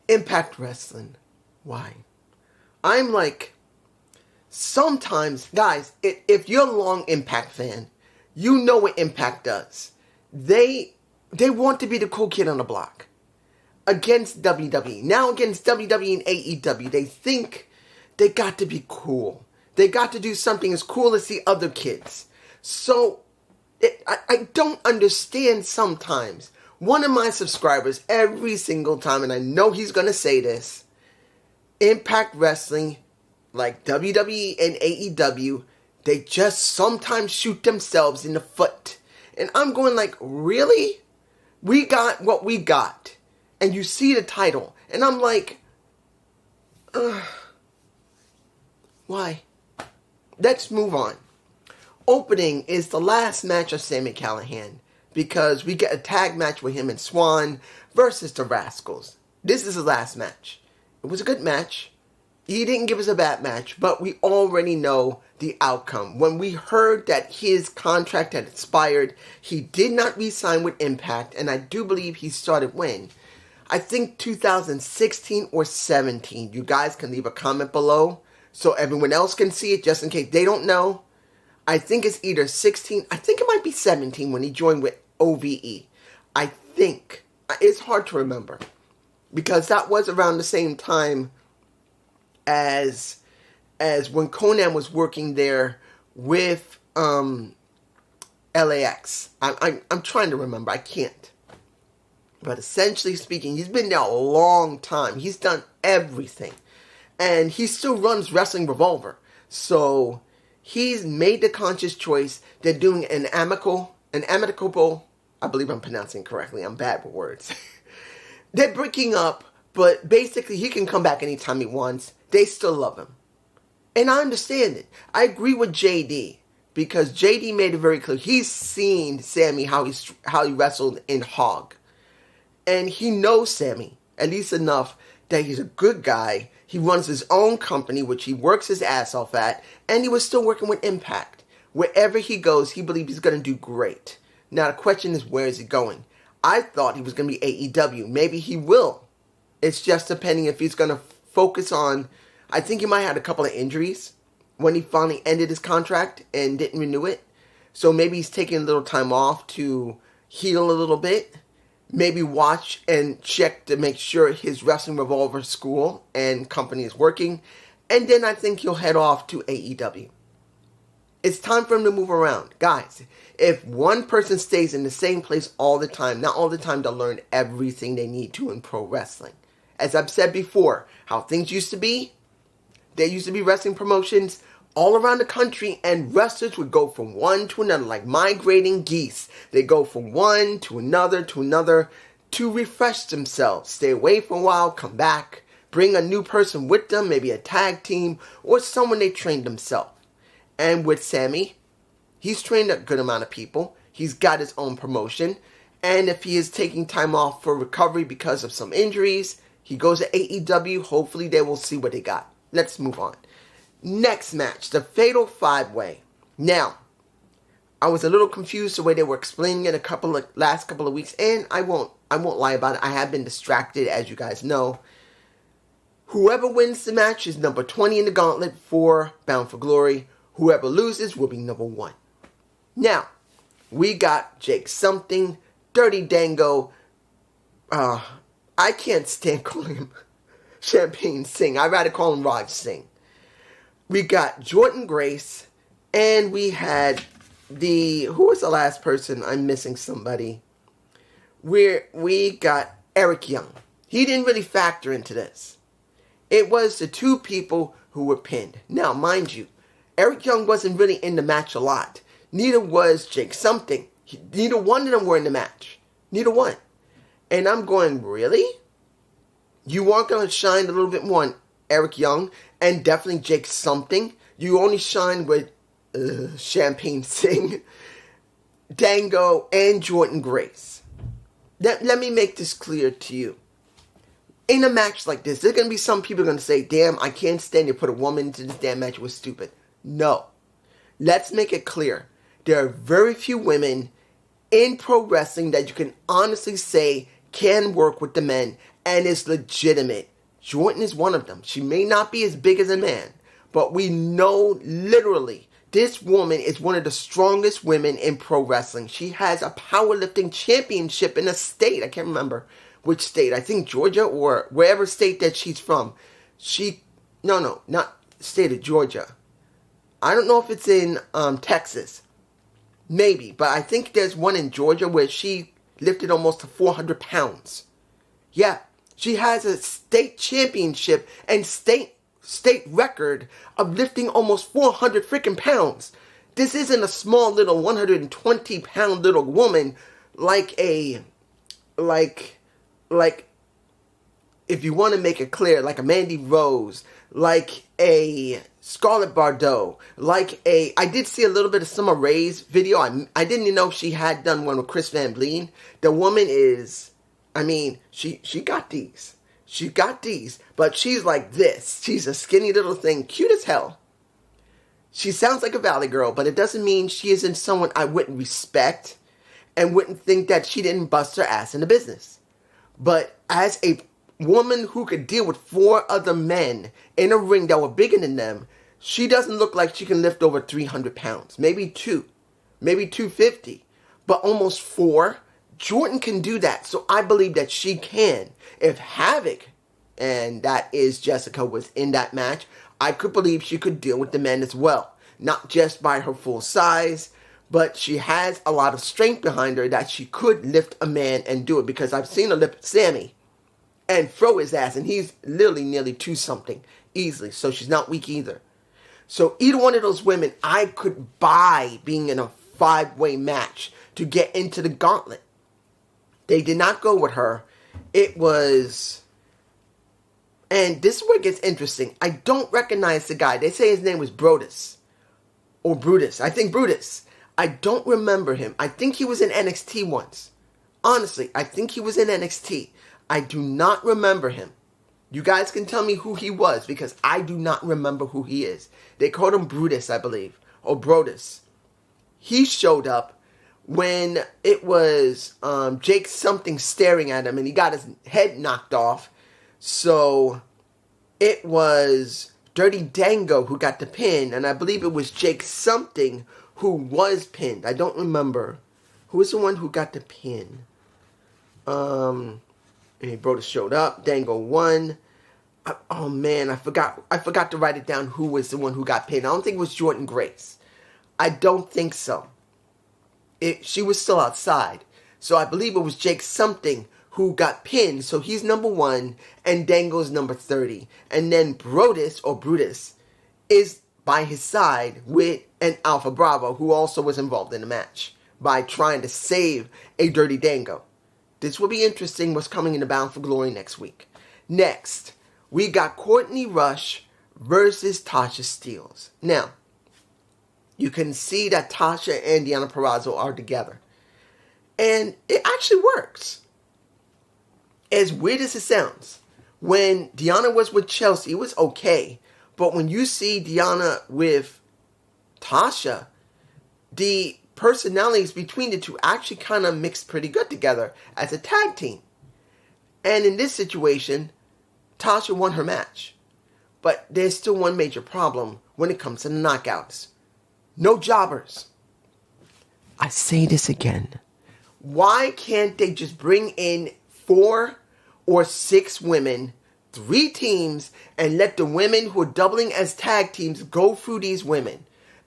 Impact Wrestling. Why? I'm like, sometimes, guys, if you're a long Impact fan, you know what Impact does. They want to be the cool kid on the block. Against WWE. Now against WWE and AEW. They think they got to be cool. They got to do something as cool as the other kids. So, I don't understand sometimes. One of my subscribers, every single time, and I know he's going to say this, Impact Wrestling, like WWE and AEW, they just sometimes shoot themselves in the foot. And I'm going like, really? We got what we got. And you see the title. And I'm like, why? Let's move on. Opening is the last match of Sami Callihan, because we get a tag match with him and Swan versus the Rascals. This is the last match. It was a good match. He didn't give us a bad match, but we already know the outcome. When we heard that his contract had expired, he did not re-sign with Impact, and I do believe he started when? I think 2016 or 17. You guys can leave a comment below so everyone else can see it, just in case they don't know. I think it's either 16, I think it might be 17 when he joined with OVE. I think. It's hard to remember, because that was around the same time as when Conan was working there with LAX. I'm trying to remember. I can't. But essentially speaking, he's been there a long time. He's done everything. And he still runs Wrestling Revolver. So he's made the conscious choice. They're doing an amicable, I believe I'm pronouncing it correctly. I'm bad with words. They're breaking up, but basically he can come back anytime he wants. They still love him. And I understand it. I agree with JD, because JD made it very clear. He's seen Sami, how he wrestled in Hog. And he knows Sami, at least enough that he's a good guy. He runs his own company, which he works his ass off at, and he was still working with Impact. Wherever he goes, he believes he's going to do great. Now, the question is, where is he going? I thought he was going to be AEW. Maybe he will. It's just depending if he's going to focus on, I think he might have had a couple of injuries when he finally ended his contract and didn't renew it. So maybe he's taking a little time off to heal a little bit. Maybe watch and check to make sure his Wrestling Revolver school and company is working. And then I think he'll head off to AEW. It's time for him to move around. Guys, if one person stays in the same place all the time, not all the time, they'll learn everything they need to in pro wrestling. As I've said before, how things used to be, there used to be wrestling promotions all around the country, and wrestlers would go from one to another, like migrating geese. They go from one to another to refresh themselves. Stay away for a while, come back, bring a new person with them, maybe a tag team, or someone they trained themselves. And with Sami, he's trained a good amount of people. He's got his own promotion. And if he is taking time off for recovery because of some injuries, he goes to AEW. Hopefully they will see what they got. Let's move on. Next match, the Fatal 5-Way. Now, I was a little confused the way they were explaining it last couple of weeks, and I won't lie about it. I have been distracted, as you guys know. Whoever wins the match is number 20 in the gauntlet for Bound for Glory. Whoever loses will be number 1. Now, we got Jake Something, Dirty Dango. I can't stand calling him Champagne Singh. I'd rather call him Raj Singh. We got Jordan Grace, and we had who was the last person? I'm missing somebody. We got Eric Young. He didn't really factor into this. It was the two people who were pinned. Now, mind you, Eric Young wasn't really in the match a lot. Neither was Jake Something. Neither one of them were in the match. Neither one. And I'm going, really? You aren't going to shine a little bit more on Eric Young and definitely Jake Something? You only shine with Champagne Singh, Dango, and Jordan Grace. Let me make this clear to you. In a match like this, there's going to be some people going to say, damn, I can't stand you put a woman into this damn match. It was stupid. No. Let's make it clear. There are very few women in pro wrestling that you can honestly say can work with the men and it's legitimate. Jordan is one of them. She may not be as big as a man, but we know literally this woman is one of the strongest women in pro wrestling. She has a powerlifting championship in a state. I can't remember which state. I think Georgia or wherever state that she's from. No, not state of Georgia. I don't know if it's in Texas. Maybe, but I think there's one in Georgia where she lifted almost 400 pounds. Yeah, she has a state championship and state record of lifting almost 400 freaking pounds. This isn't a small little 120 pound little woman like if you want to make it clear, like a Mandy Rose, like a Scarlett Bordeaux, I did see a little bit of Summer Rae's video. I didn't even know she had done one with Chris Van Vliet. The woman is, she got these. She got these, but she's like this. She's a skinny little thing, cute as hell. She sounds like a Valley girl, but it doesn't mean she isn't someone I wouldn't respect and wouldn't think that she didn't bust her ass in the business. But as a woman who could deal with 4 other men in a ring that were bigger than them, she doesn't look like she can lift over 300 pounds. Maybe 2. Maybe 250. But almost 4. Jordan can do that. So I believe that she can. If Havoc, and that is Jessica, was in that match, I could believe she could deal with the men as well. Not just by her full size, but she has a lot of strength behind her that she could lift a man and do it. Because I've seen her lift Sammy and throw his ass, and he's literally nearly 2-something easily. So she's not weak either. So either one of those women, I could buy being in a 5-way match to get into the gauntlet. They did not go with her. It was, and this is where it gets interesting. I don't recognize the guy. They say his name was Brodus. Or Brutus. I think Brutus. I don't remember him. I think he was in NXT once. Honestly, I think he was in NXT. I do not remember him. You guys can tell me who he was because I do not remember who he is. They called him Brutus, I believe. Or Brodus. He showed up when it was Jake something staring at him and he got his head knocked off. So it was Dirty Dango who got the pin, and I believe it was Jake something who was pinned. I don't remember. Who was the one who got the pin? And Brodus showed up. Dango won. Oh man, I forgot to write it down who was the one who got pinned. I don't think it was Jordan Grace. I don't think so. She was still outside. So I believe it was Jake something who got pinned. So he's number 1 and Dango's number 30. And then Brutus is by his side with an Alpha Bravo who also was involved in the match by trying to save a Dirty Dango. This will be interesting what's coming in the Bound for Glory next week. Next, we got Courtney Rush versus Tasha Steelz. Now, you can see that Tasha and Deonna Purrazzo are together. And it actually works. As weird as it sounds, when Deonna was with Chelsea, it was okay. But when you see Deonna with Tasha, the personalities between the two actually kind of mixed pretty good together as a tag team. And in this situation, Tasha won her match. But there's still one major problem when it comes to the knockouts. No jobbers. I say this again. Why can't they just bring in 4 or 6 women, 3 teams, and let the women who are doubling as tag teams go through these women?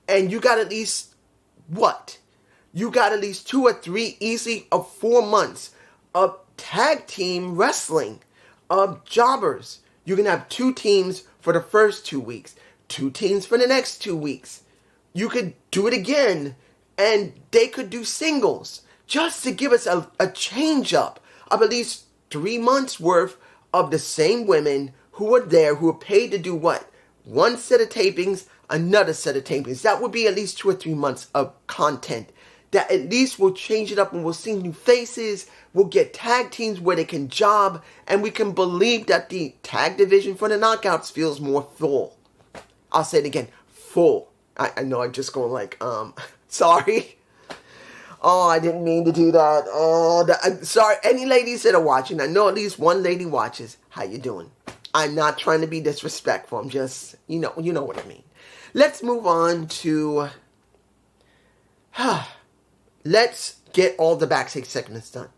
And you got at least, what? You got at least 2 or 3 easily of 4 months of tag team wrestling, of jobbers. You can have 2 teams for the first 2 weeks, 2 teams for the next 2 weeks. You could do it again, and they could do singles, just to give us a change up of at least 3 months worth of the same women who are there, who are paid to do what? 1 set of tapings, another set of tapings. That would be at least 2 or 3 months of content that at least will change it up, and we'll see new faces. We'll get tag teams where they can job, and we can believe that the tag division for the knockouts feels more full. I'll say it again, full. I know I'm just going like, sorry. Oh, I didn't mean to do that. Oh, I'm sorry. Any ladies that are watching, I know at least one lady watches. How you doing? I'm not trying to be disrespectful. I'm just, you know what I mean. Let's move on to, let's get all the backstage segments done.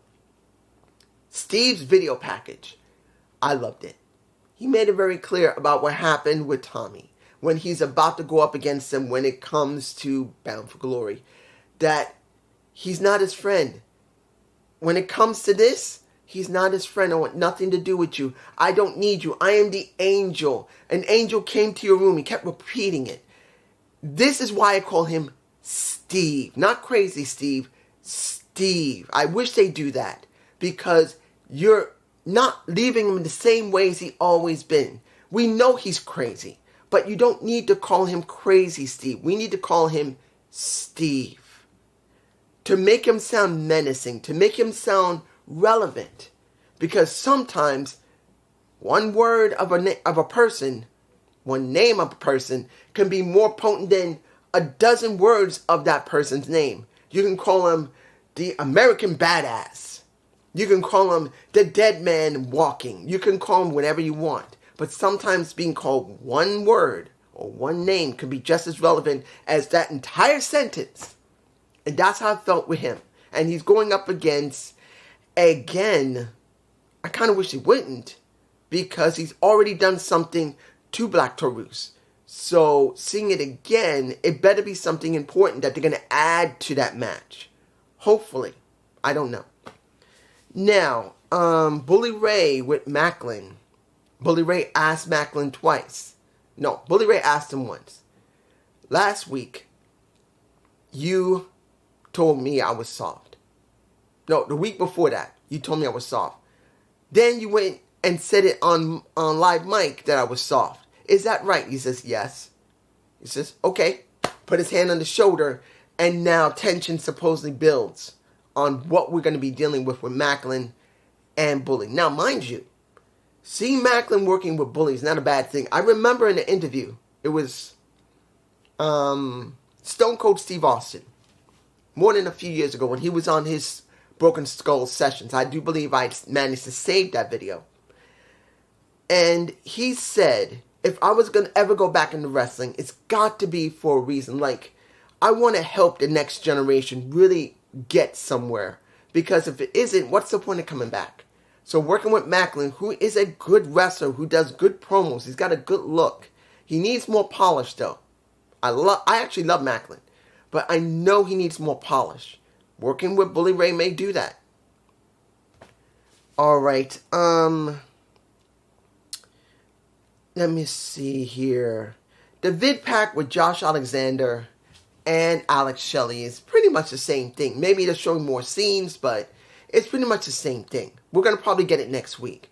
Steve's video package. I loved it. He made it very clear about what happened with Tommy when he's about to go up against him when it comes to Bound for Glory. That he's not his friend. When it comes to this, he's not his friend. I want nothing to do with you. I don't need you. I am the angel. An angel came to your room. He kept repeating it. This is why I call him Steve. Not Crazy Steve. Steve. I wish they do that. Because you're not leaving him in the same way as he always been. We know he's crazy. But you don't need to call him Crazy Steve. We need to call him Steve. To make him sound menacing. To make him sound relevant. Because sometimes one word of a person, one name of a person, can be more potent than a dozen words of that person's name. You can call him the American Badass. You can call him the Dead Man Walking. You can call him whatever you want. But sometimes being called one word or one name can be just as relevant as that entire sentence. And that's how I felt with him. And he's going up against, again, I kind of wish he wouldn't, because he's already done something to Black Taurus. So seeing it again, it better be something important that they're going to add to that match. Hopefully. I don't know. Now, Bully Ray with Macklin. Bully Ray asked Macklin twice. No, Bully Ray asked him once. Last week, you told me I was soft. No, the week before that, you told me I was soft. Then you went and said it on live mic that I was soft. Is that right? He says, yes. He says, okay. Put his hand on the shoulder, and now tension supposedly builds on what we're going to be dealing with Macklin and Bully. Now, mind you, seeing Macklin working with Bully is not a bad thing. I remember in the interview, it was Stone Cold Steve Austin, more than a few years ago when he was on his Broken Skull sessions. I do believe I managed to save that video. And he said, if I was going to ever go back into wrestling, it's got to be for a reason. Like, I want to help the next generation really get somewhere. Because if it isn't, what's the point of coming back? So working with Macklin, who is a good wrestler, who does good promos, he's got a good look. He needs more polish, though. I actually love Macklin, but I know he needs more polish. Working with Bully Ray may do that. All right. Let me see here. The vid pack with Josh Alexander and Alex Shelley is pretty much the same thing. Maybe they're showing more scenes, but it's pretty much the same thing. We're going to probably get it next week.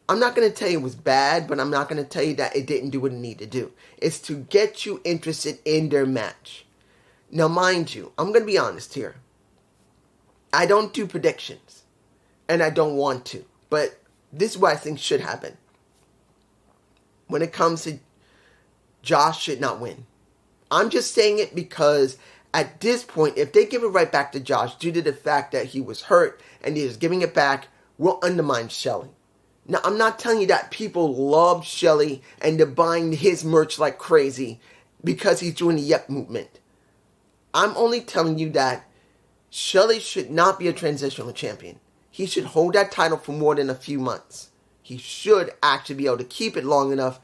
I'm not going to tell you it was bad, but I'm not going to tell you that it didn't do what it needed to do. It's to get you interested in their match. Now, mind you, I'm going to be honest here. I don't do predictions, and I don't want to, but this is what I think should happen. When it comes to Josh should not win. I'm just saying it because at this point, if they give it right back to Josh due to the fact that he was hurt and he's giving it back, will undermine Shelley. Now, I'm not telling you that people love Shelley and they're buying his merch like crazy because he's doing the Yep movement. I'm only telling you that Shelley should not be a transitional champion. He should hold that title for more than a few months. He should actually be able to keep it long enough,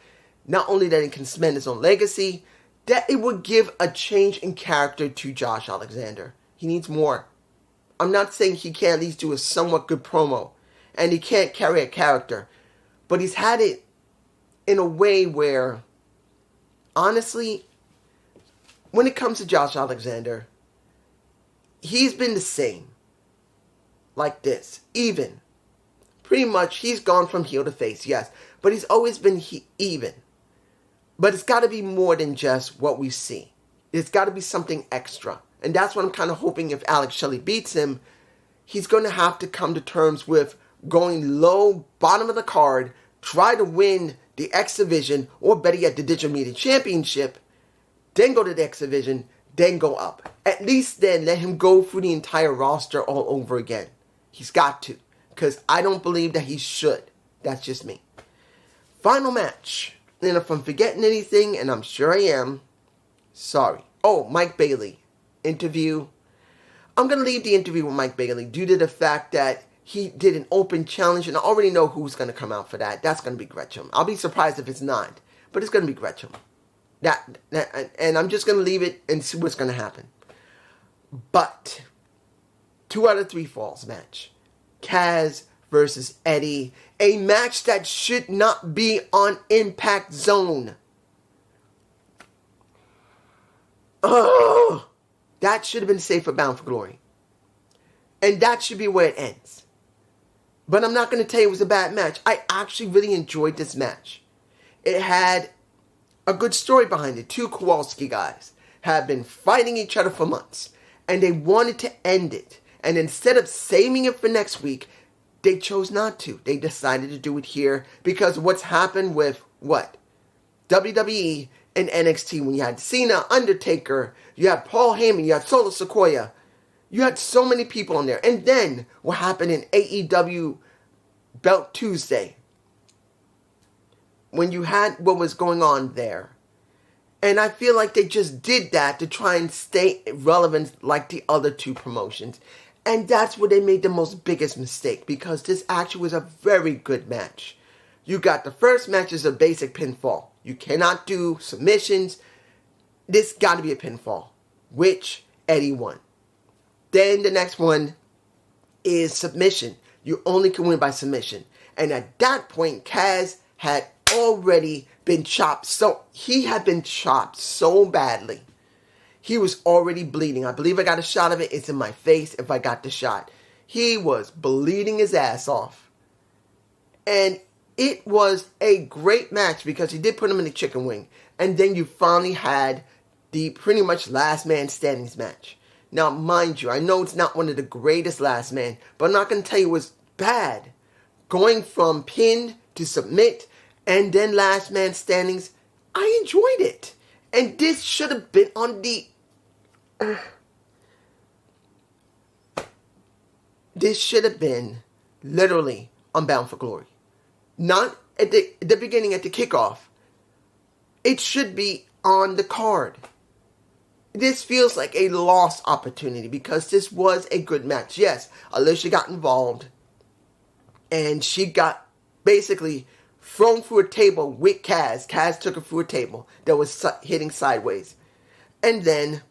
not only that he can cement his own legacy, that it would give a change in character to Josh Alexander. He needs more. I'm not saying he can't at least do a somewhat good promo, and he can't carry a character, but he's had it in a way where, honestly, when it comes to Josh Alexander, he's been the same. Like this. Even. Pretty much, he's gone from heel to face, yes. But he's always been even. But it's got to be more than just what we see. It's got to be something extra. And that's what I'm kind of hoping if Alex Shelley beats him, he's going to have to come to terms with going low, bottom of the card, try to win the X Division, or better yet, the Digital Media Championship, then go to the X Division, then go up. At least then let him go through the entire roster all over again. He's got to. Because I don't believe that he should. That's just me. Final match. And if I'm forgetting anything, and I'm sure I am, sorry. Oh, Mike Bailey. Interview. I'm going to leave the interview with Mike Bailey due to the fact that he did an open challenge, and I already know who's going to come out for that. That's going to be Gretchen. I'll be surprised if it's not, but it's going to be Gretchen. And I'm just going to leave it and see what's going to happen. But 2 out of 3 falls match. Kaz versus Eddie. A match that should not be on Impact Zone. Oh, that should have been safe for Bound for Glory. And that should be where it ends. But I'm not going to tell you it was a bad match. I actually really enjoyed this match. It had a good story behind it. 2 Kowalski guys have been fighting each other for months. And they wanted to end it. And instead of saving it for next week, they chose not to. They decided to do it here because of what's happened with what? WWE and NXT, when you had Cena, Undertaker, you had Paul Heyman, you had Solo Sikoa. You had so many people on there. And then what happened in AEW Belt Tuesday, when you had what was going on there. And I feel like they just did that to try and stay relevant like the other 2 promotions. And that's where they made the biggest mistake, because this actually was a very good match. You got the first match is a basic pinfall. You cannot do submissions. This got to be a pinfall, which Eddie won. Then the next one is submission. You only can win by submission. And at that point, Kaz had already been chopped. So he had been chopped so badly. He was already bleeding. I believe I got a shot of it. It's in my face if I got the shot. He was bleeding his ass off. And it was a great match because he did put him in the chicken wing. And then you finally had the pretty much last man standing match. Now, mind you, I know it's not one of the greatest last man, but I'm not going to tell you it was bad. Going from pin to submit and then last man standings, I enjoyed it. And this should have been on the... This should have been literally on Bound for Glory. Not at the beginning, at the kickoff. It should be on the card. This feels like a lost opportunity because this was a good match. Yes, Alicia got involved. And she got basically thrown through a table with Kaz. Kaz took her through a table that was hitting sideways. And then,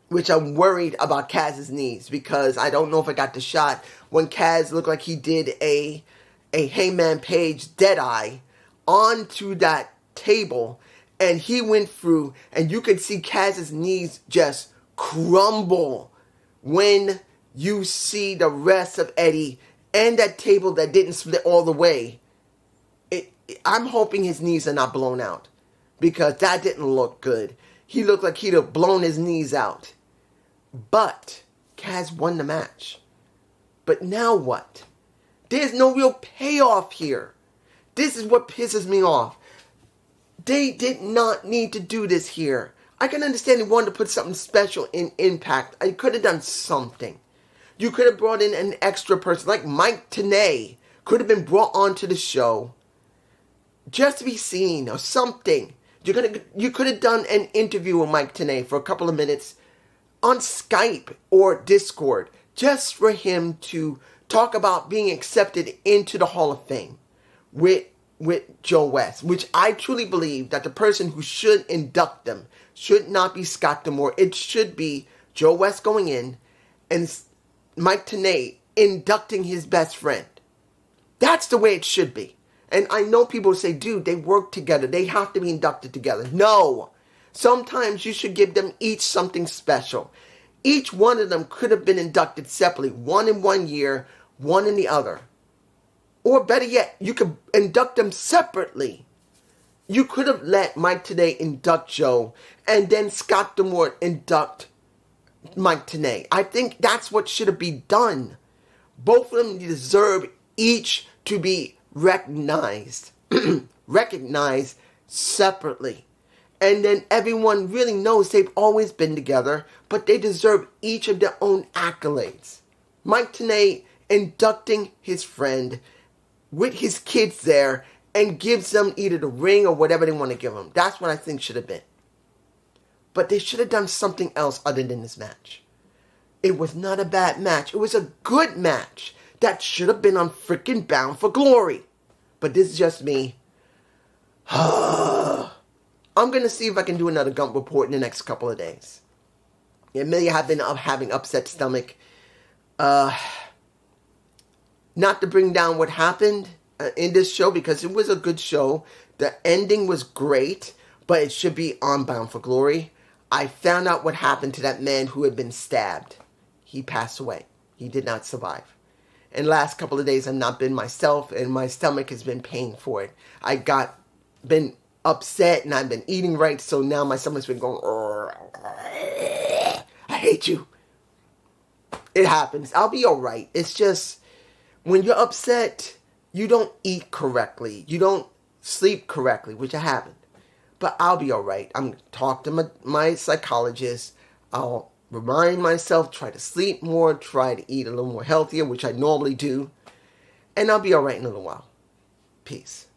which I'm worried about Kaz's knees because I don't know if I got the shot when Kaz looked like he did a Hangman Page Deadeye onto that table. And he went through, and you could see Kaz's knees just crumble when you see the rest of Eddie and that table that didn't split all the way. I'm hoping his knees are not blown out because that didn't look good. He looked like he'd have blown his knees out. But Kaz won the match. But now what? There's no real payoff here. This is what pisses me off. They did not need to do this here. I can understand they wanted to put something special in Impact. I could have done something. You could have brought in an extra person like Mike Tenay. Could have been brought onto the show just to be seen or something. You could have done an interview with Mike Tenay for a couple of minutes on Skype or Discord just for him to talk about being accepted into the Hall of Fame with Joe West, which I truly believe that the person who should induct them should not be Scott D'Amore. It should be Joe West going in and Mike Tenay inducting his best friend. That's the way it should be. And I know people say, dude, they work together. They have to be inducted together. No. Sometimes you should give them each something special. Each one of them could have been inducted separately. One in 1 year, one in the other. Or better yet, you could induct them separately. You could have let Mike Tenay induct Joe and then Scott D'Amore induct Mike Tenay. I think that's what should have been done. Both of them deserve each to be recognized. Recognized separately. And then everyone really knows they've always been together, but they deserve each of their own accolades. Mike Tenay inducting his friend with his kids there and gives them either the ring or whatever they want to give them. That's what I think should have been. But they should have done something else other than this match. It was not a bad match. It was a good match that should have been on freaking Bound for Glory. But this is just me. I'm going to see if I can do another Gump report in the next couple of days. Amelia have been having upset stomach. Not to bring down what happened in this show, because it was a good show. The ending was great, but it should be on Bound for Glory. I found out what happened to that man who had been stabbed. He passed away. He did not survive. In the last couple of days, I've not been myself, and my stomach has been paying for it. Been upset, and I've been eating right, so now my stomach's been going, I hate you. It happens. I'll be alright. It's just, when you're upset, you don't eat correctly. You don't sleep correctly, which I haven't. But I'll be alright. I'm going to talk to my psychologist. I'll remind myself, try to sleep more, try to eat a little more healthier, which I normally do. And I'll be alright in a little while. Peace.